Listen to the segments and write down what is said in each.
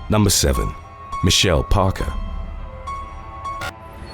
Number 7. Michelle Parker.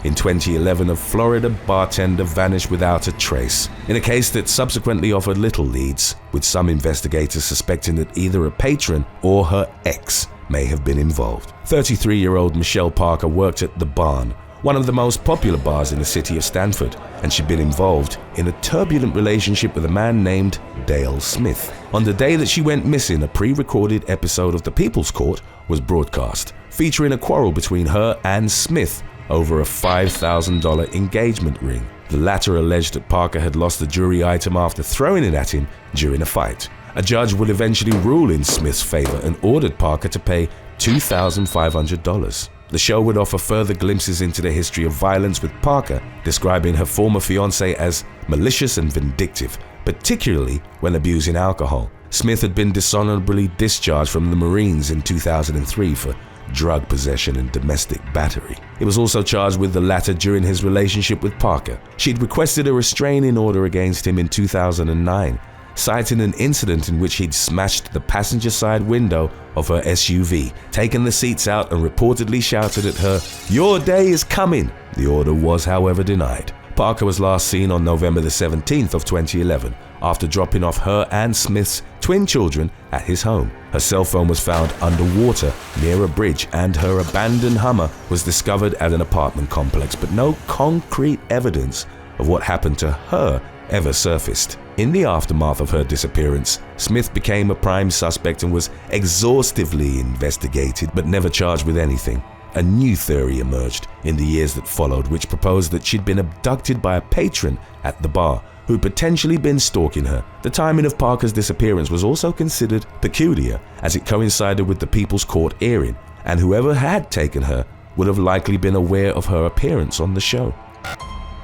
In 2011, a Florida bartender vanished without a trace, in a case that subsequently offered little leads, with some investigators suspecting that either a patron or her ex may have been involved. 33-year-old Michelle Parker worked at The Barn, one of the most popular bars in the city of Stanford, and she'd been involved in a turbulent relationship with a man named Dale Smith. On the day that she went missing, a pre-recorded episode of The People's Court was broadcast, featuring a quarrel between her and Smith over a $5,000 engagement ring. The latter alleged that Parker had lost the jewelry item after throwing it at him during a fight. A judge would eventually rule in Smith's favor and ordered Parker to pay $2,500. The show would offer further glimpses into the history of violence, with Parker describing her former fiancé as malicious and vindictive, particularly when abusing alcohol. Smith had been dishonorably discharged from the Marines in 2003 for drug possession and domestic battery. He was also charged with the latter during his relationship with Parker. She'd requested a restraining order against him in 2009, citing an incident in which he'd smashed the passenger side window of her SUV, taken the seats out, and reportedly shouted at her, "Your day is coming." The order was, however, denied. Parker was last seen on November the 17th of 2011 after dropping off her and Smith's twin children at his home. Her cell phone was found underwater near a bridge, and her abandoned Hummer was discovered at an apartment complex, but no concrete evidence of what happened to her ever surfaced. In the aftermath of her disappearance, Smith became a prime suspect and was exhaustively investigated but never charged with anything. A new theory emerged in the years that followed, which proposed that she'd been abducted by a patron at the bar who'd potentially been stalking her. The timing of Parker's disappearance was also considered peculiar, as it coincided with the People's Court airing, and whoever had taken her would have likely been aware of her appearance on the show.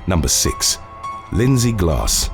Number 6. Lindsay Glass.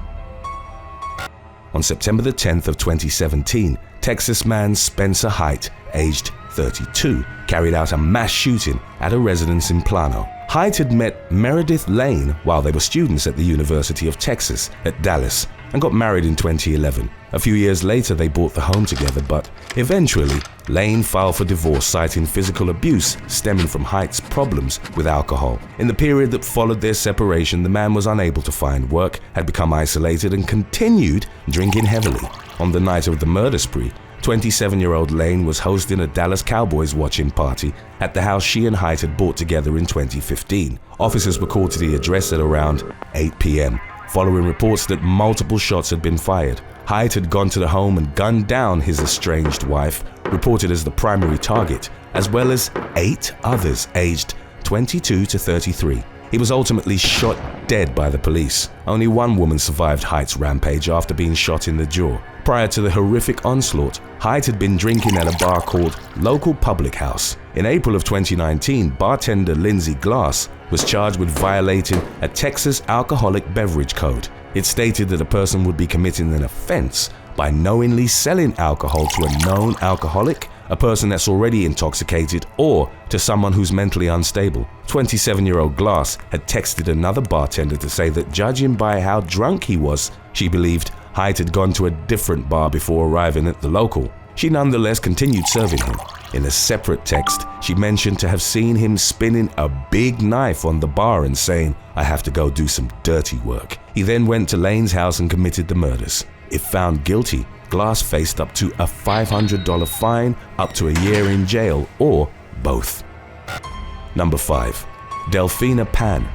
On September the 10th of 2017, Texas man Spencer Hite, aged 32, carried out a mass shooting at a residence in Plano. Hite had met Meredith Lane while they were students at the University of Texas at Dallas and got married in 2011. A few years later, they bought the home together, but eventually, Lane filed for divorce, citing physical abuse stemming from Hite's problems with alcohol. In the period that followed their separation, the man was unable to find work, had become isolated, and continued drinking heavily. On the night of the murder spree, 27-year-old Lane was hosting a Dallas Cowboys watching party at the house she and Hite had bought together in 2015. Officers were called to the address at around 8 p.m. following reports that multiple shots had been fired. Hite had gone to the home and gunned down his estranged wife, reported as the primary target, as well as 8 others aged 22 to 33. He was ultimately shot dead by the police. Only one woman survived Hite's rampage after being shot in the jaw. Prior to the horrific onslaught, Hite had been drinking at a bar called Local Public House. In April of 2019, bartender Lindsay Glass was charged with violating a Texas alcoholic beverage code. It stated that a person would be committing an offense by knowingly selling alcohol to a known alcoholic, a person that's already intoxicated, or to someone who's mentally unstable. 27-year-old Glass had texted another bartender to say that, judging by how drunk he was, she believed Hite had gone to a different bar before arriving at the local. She nonetheless continued serving him. In a separate text, she mentioned to have seen him spinning a big knife on the bar and saying, "I have to go do some dirty work." He then went to Lane's house and committed the murders. If found guilty, Glass faced up to a $500 fine, up to a year in jail, or both. Number 5. Delfina Pan.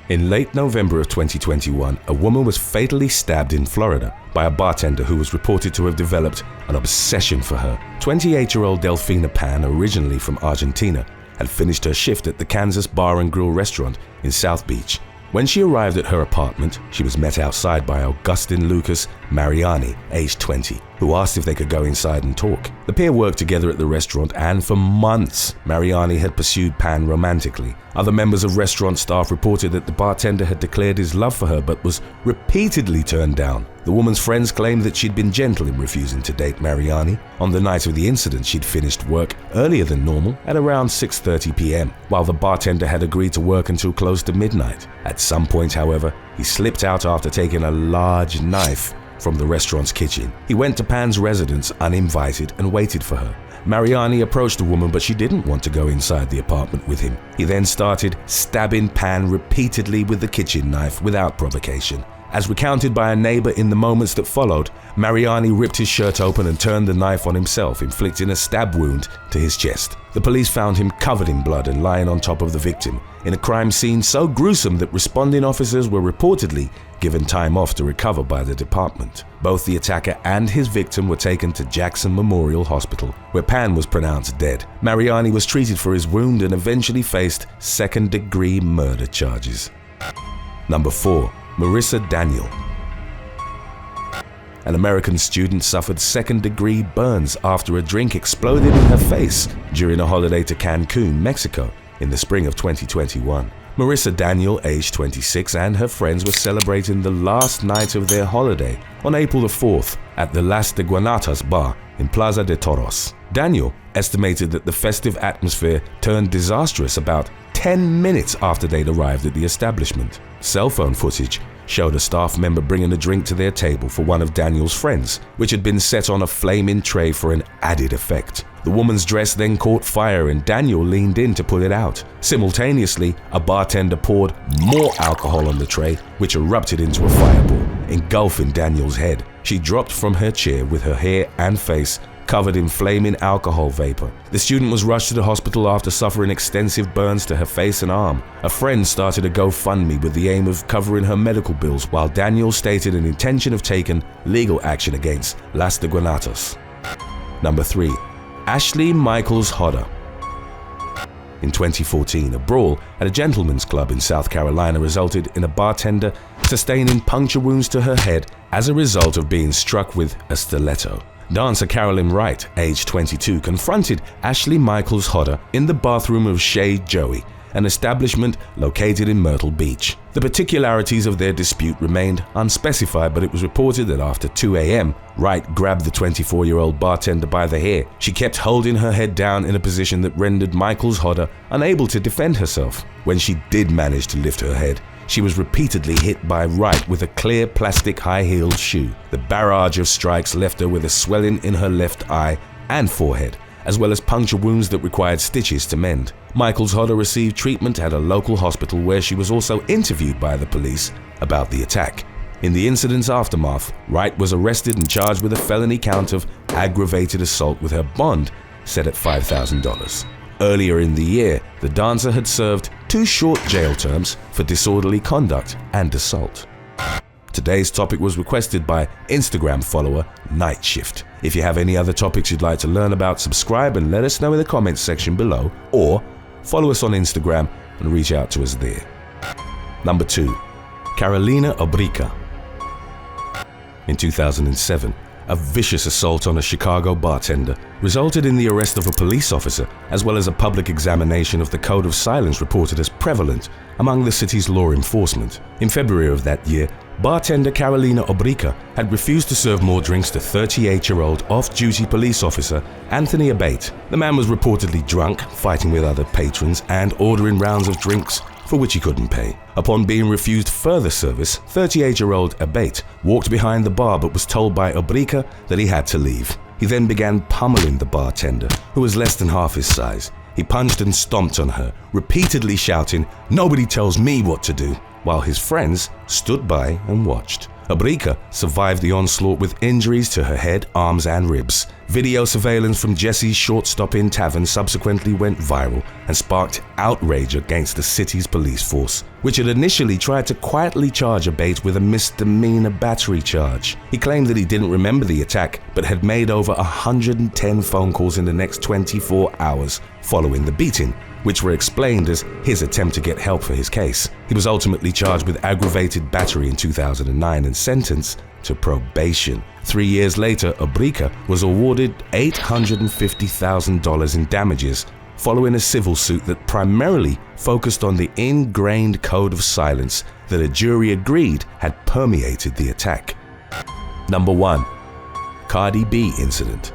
In late November of 2021, a woman was fatally stabbed in Florida by a bartender who was reported to have developed an obsession for her. 28-year-old Delfina Pan, originally from Argentina, had finished her shift at the Kansas Bar and Grill restaurant in South Beach. When she arrived at her apartment, she was met outside by Augustin Lucas Mariani, aged 20, who asked if they could go inside and talk. The pair worked together at the restaurant, and for months, Mariani had pursued Pan romantically. Other members of restaurant staff reported that the bartender had declared his love for her but was repeatedly turned down. The woman's friends claimed that she'd been gentle in refusing to date Mariani. On the night of the incident, she'd finished work earlier than normal at around 6:30 p.m., while the bartender had agreed to work until close to midnight. At some point, however, he slipped out after taking a large knife from the restaurant's kitchen. He went to Pan's residence uninvited and waited for her. Mariani approached the woman, but she didn't want to go inside the apartment with him. He then started stabbing Pan repeatedly with the kitchen knife without provocation. As recounted by a neighbor in the moments that followed, Mariani ripped his shirt open and turned the knife on himself, inflicting a stab wound to his chest. The police found him covered in blood and lying on top of the victim, in a crime scene so gruesome that responding officers were reportedly given time off to recover by the department. Both the attacker and his victim were taken to Jackson Memorial Hospital, where Pan was pronounced dead. Mariani was treated for his wound and eventually faced second-degree murder charges. Number 4. Marissa Daniel. An American student suffered second-degree burns after a drink exploded in her face during a holiday to Cancun, Mexico, in the spring of 2021. Marissa Daniel, aged 26, and her friends were celebrating the last night of their holiday on April the 4th at the Las de Guanatas bar in Plaza de Toros. Daniel estimated that the festive atmosphere turned disastrous about 10 minutes after they'd arrived at the establishment. Cell phone footage showed a staff member bringing a drink to their table for one of Daniel's friends, which had been set on a flaming tray for an added effect. The woman's dress then caught fire and Daniel leaned in to put it out. Simultaneously, a bartender poured more alcohol on the tray, which erupted into a fireball, engulfing Daniel's head. She dropped from her chair with her hair and face covered in flaming alcohol vapor. The student was rushed to the hospital after suffering extensive burns to her face and arm. A friend started a GoFundMe with the aim of covering her medical bills, while Daniel stated an intention of taking legal action against Las de Guanatas. Number 3. Ashley Michaels Hodder. In 2014, a brawl at a gentleman's club in South Carolina resulted in a bartender sustaining puncture wounds to her head as a result of being struck with a stiletto. Dancer Carolyn Wright, age 22, confronted Ashley Michaels Hodder in the bathroom of Chez Joey, an establishment located in Myrtle Beach. The particularities of their dispute remained unspecified, but it was reported that after 2 a.m., Wright grabbed the 24-year-old bartender by the hair. She kept holding her head down in a position that rendered Michaels Hodder unable to defend herself. When she did manage to lift her head, she was repeatedly hit by Wright with a clear plastic high-heeled shoe. The barrage of strikes left her with a swelling in her left eye and forehead, as well as puncture wounds that required stitches to mend. Michaels Hodder received treatment at a local hospital where she was also interviewed by the police about the attack. In the incident's aftermath, Wright was arrested and charged with a felony count of aggravated assault with her bond set at $5,000. Earlier in the year, the dancer had served 2 short jail terms for disorderly conduct and assault. Today's topic was requested by Instagram follower Night Shift. If you have any other topics you'd like to learn about, subscribe and let us know in the comments section below, or follow us on Instagram and reach out to us there. Number 2. KAROLINA OBRYCKA. In 2007, a vicious assault on a Chicago bartender resulted in the arrest of a police officer, as well as a public examination of the code of silence reported as prevalent among the city's law enforcement. In February of that year, bartender KAROLINA OBRYCKA had refused to serve more drinks to 38-year-old off-duty police officer Anthony Abate. The man was reportedly drunk, fighting with other patrons, and ordering rounds of drinks for which he couldn't pay. Upon being refused further service, 38-year-old Abate walked behind the bar but was told by OBRYCKA that he had to leave. He then began pummeling the bartender, who was less than half his size. He punched and stomped on her, repeatedly shouting, "Nobody tells me what to do," while his friends stood by and watched. OBRYCKA survived the onslaught with injuries to her head, arms, and ribs. Video surveillance from Jesse's Short Stop Inn Tavern subsequently went viral and sparked outrage against the city's police force, which had initially tried to quietly charge Abate with a misdemeanor battery charge. He claimed that he didn't remember the attack, but had made over 110 phone calls in the next 24 hours following the beating, which were explained as his attempt to get help for his case. He was ultimately charged with aggravated battery in 2009 and sentenced to probation. 3 years later, OBRYCKA was awarded $850,000 in damages following a civil suit that primarily focused on the ingrained code of silence that a jury agreed had permeated the attack. Number 1. Cardi B incident.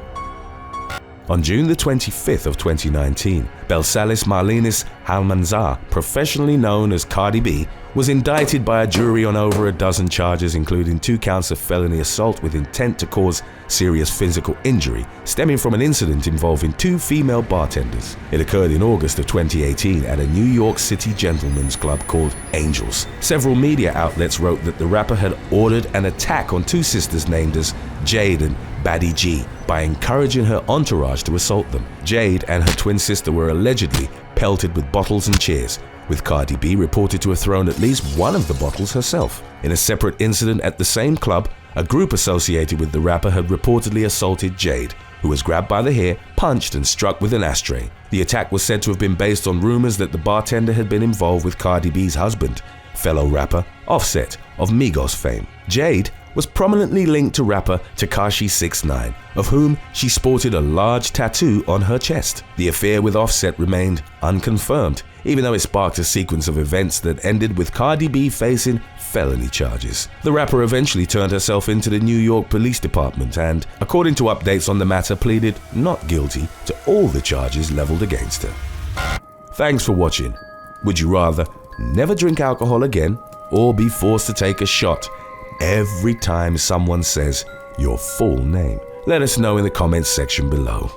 On June the 25th of 2019, Belsalis Marlenis Almanzar, professionally known as Cardi B, was indicted by a jury on over a dozen charges, including 2 counts of felony assault with intent to cause serious physical injury, stemming from an incident involving 2 female bartenders. It occurred in August of 2018 at a New York City gentlemen's club called Angels. Several media outlets wrote that the rapper had ordered an attack on 2 sisters named as Jade and Baddie G by encouraging her entourage to assault them. Jade and her twin sister were allegedly pelted with bottles and chairs, with Cardi B reported to have thrown at least one of the bottles herself. In a separate incident at the same club, a group associated with the rapper had reportedly assaulted Jade, who was grabbed by the hair, punched and struck with an ashtray. The attack was said to have been based on rumors that the bartender had been involved with Cardi B's husband, fellow rapper Offset of Migos fame. Jade was prominently linked to rapper Tekashi 6ix9ine, of whom she sported a large tattoo on her chest. The affair with Offset remained unconfirmed, even though it sparked a sequence of events that ended with Cardi B facing felony charges. The rapper eventually turned herself into the New York Police Department and, according to updates on the matter, pleaded not guilty to all the charges leveled against her. Thanks for watching. Would you rather never drink alcohol again or be forced to take a shot every time someone says your full name? Let us know in the comments section below.